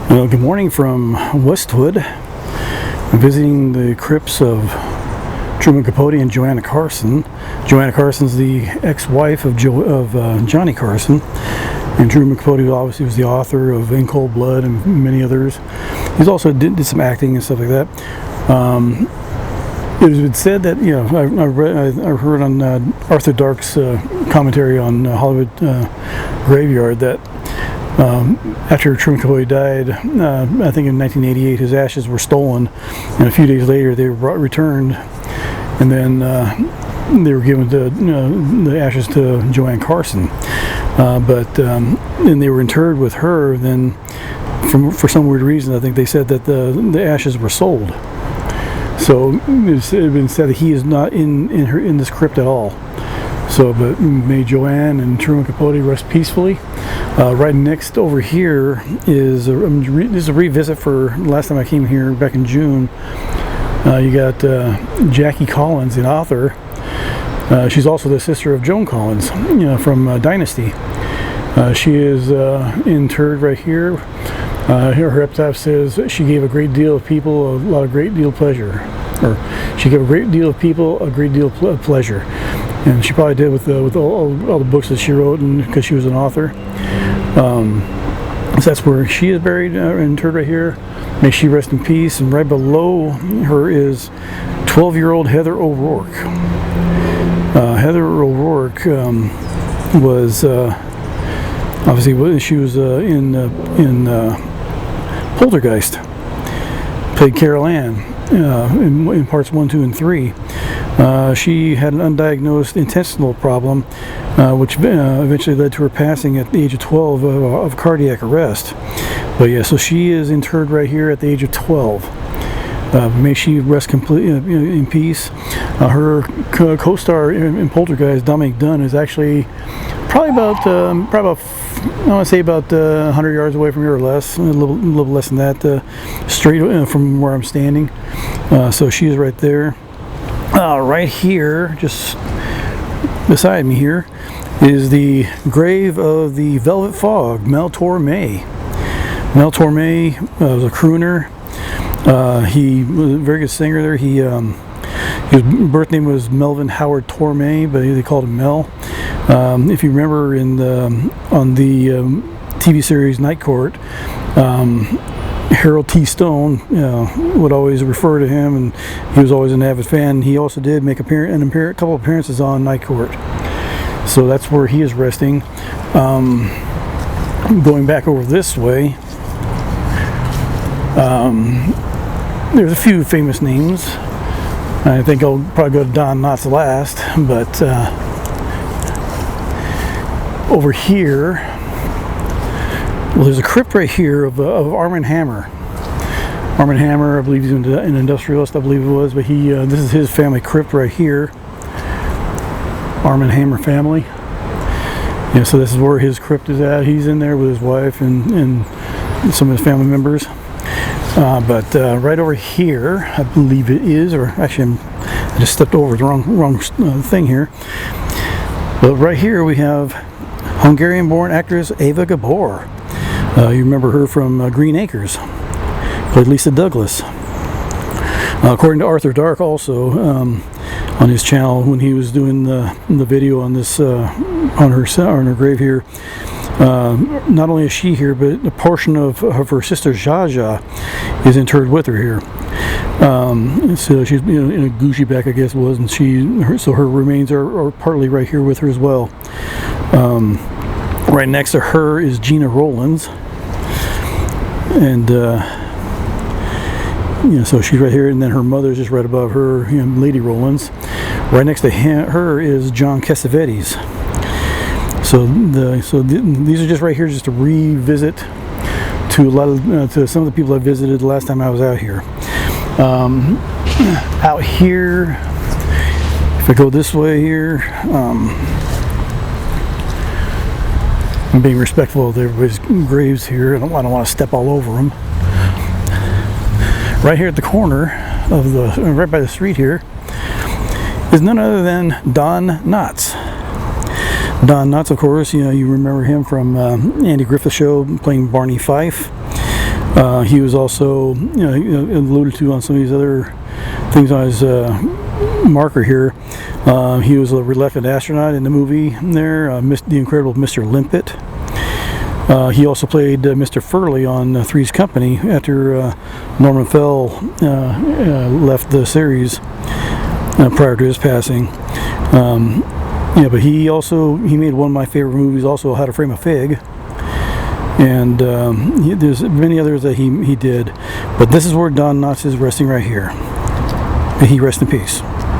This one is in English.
Well, good morning from Westwood. I'm visiting the crypts of Truman Capote and Joanne Carson. Joanne Carson's the ex-wife of Johnny Carson, and Truman Capote obviously was the author of In Cold Blood and many others. He's also did some acting and stuff like that. It has been said that, you know, I heard on Arthur Dark's commentary on Hollywood Graveyard that after Truman Capote died, I think in 1988, his ashes were stolen, and a few days later they were returned, and then they were given the ashes to Joanne Carson. And they were interred with her. Then, for some weird reason, I think they said that the ashes were sold. So it's been said that he is not in this crypt at all. So, but may Joanne and Truman Capote rest peacefully. Right next over here is this is a revisit for last time I came here back in June. You got Jackie Collins, the author. She's also the sister of Joan Collins, you know, from Dynasty. She is interred right here. Her epitaph says she gave a great deal of people a great deal of pleasure, or she gave a great deal of people a great deal of pleasure. And she probably did with all the books that she wrote, and because she was an author. So that's where she is buried, interred right here. May she rest in peace. And right below her is 12-year-old Heather O'Rourke. Heather O'Rourke was obviously she was in Poltergeist. Played Carol Ann in parts 1, 2, and 3. She had an undiagnosed intestinal problem, which eventually led to her passing at the age of 12 of cardiac arrest. But yeah, so she is interred right here at the age of 12. May she rest completely in peace. Her co-star in Poltergeist, Dominic Dunn, is actually probably about I want to say about 100 yards away from here or less, a little less than that, straight from where I'm standing. So she is right there. Right here, just beside me here, is the grave of the Velvet Fog, Mel Torme. Mel Torme was a crooner. He was a very good singer there. His birth name was Melvin Howard Torme, but they called him Mel. If you remember on the TV series Night Court, Harold T. Stone would always refer to him, and he was always an avid fan. He also did make a couple appearances on Night Court. So that's where he is resting. Going back over this way, there's a few famous names. I think I'll probably go to Don Knotts last, but over here, well, there's a crypt right here of Armand Hammer. Armand Hammer, I believe he's an industrialist, I believe it was, but this is his family crypt right here. Armand Hammer family. Yeah, so this is where his crypt is at. He's in there with his wife and some of his family members. But right over here, I believe it is, or actually I just stepped over the wrong thing here. But right here we have Hungarian-born actress Eva Gaborm. You remember her from Green Acres. Played Lisa Douglas. According to Arthur Dark, also on his channel, when he was doing the video on this on her grave here, not only is she here, but a portion of her sister Jaja is interred with her here. So she's in a Gucci bag, I guess it was, and so her remains are partly right here with her as well. Right next to her is Gena Rowland, and so she's right here, and then her mother's just right above her, Lady Rowlands. Right next to her is John Casavetes. So these are just right here, just to revisit to some of the people I visited the last time I was out here. Out here, if I go this way here, I'm being respectful of everybody's graves here. I don't want to step all over them. Right here at the corner of right by the street here, is none other than Don Knotts. Don Knotts, of course, you remember him from Andy Griffith's show, playing Barney Fife. He was also, alluded to on some of these other things on his marker here. He was a reluctant astronaut in the movie there, The Incredible Mr. Limpet. He also played Mr. Furley on Three's Company after Norman Fell left the series prior to his passing. But he made one of my favorite movies, also How to Frame a Fig. And there's many others that he did. But this is where Don Knotts is resting right here. May he rest in peace.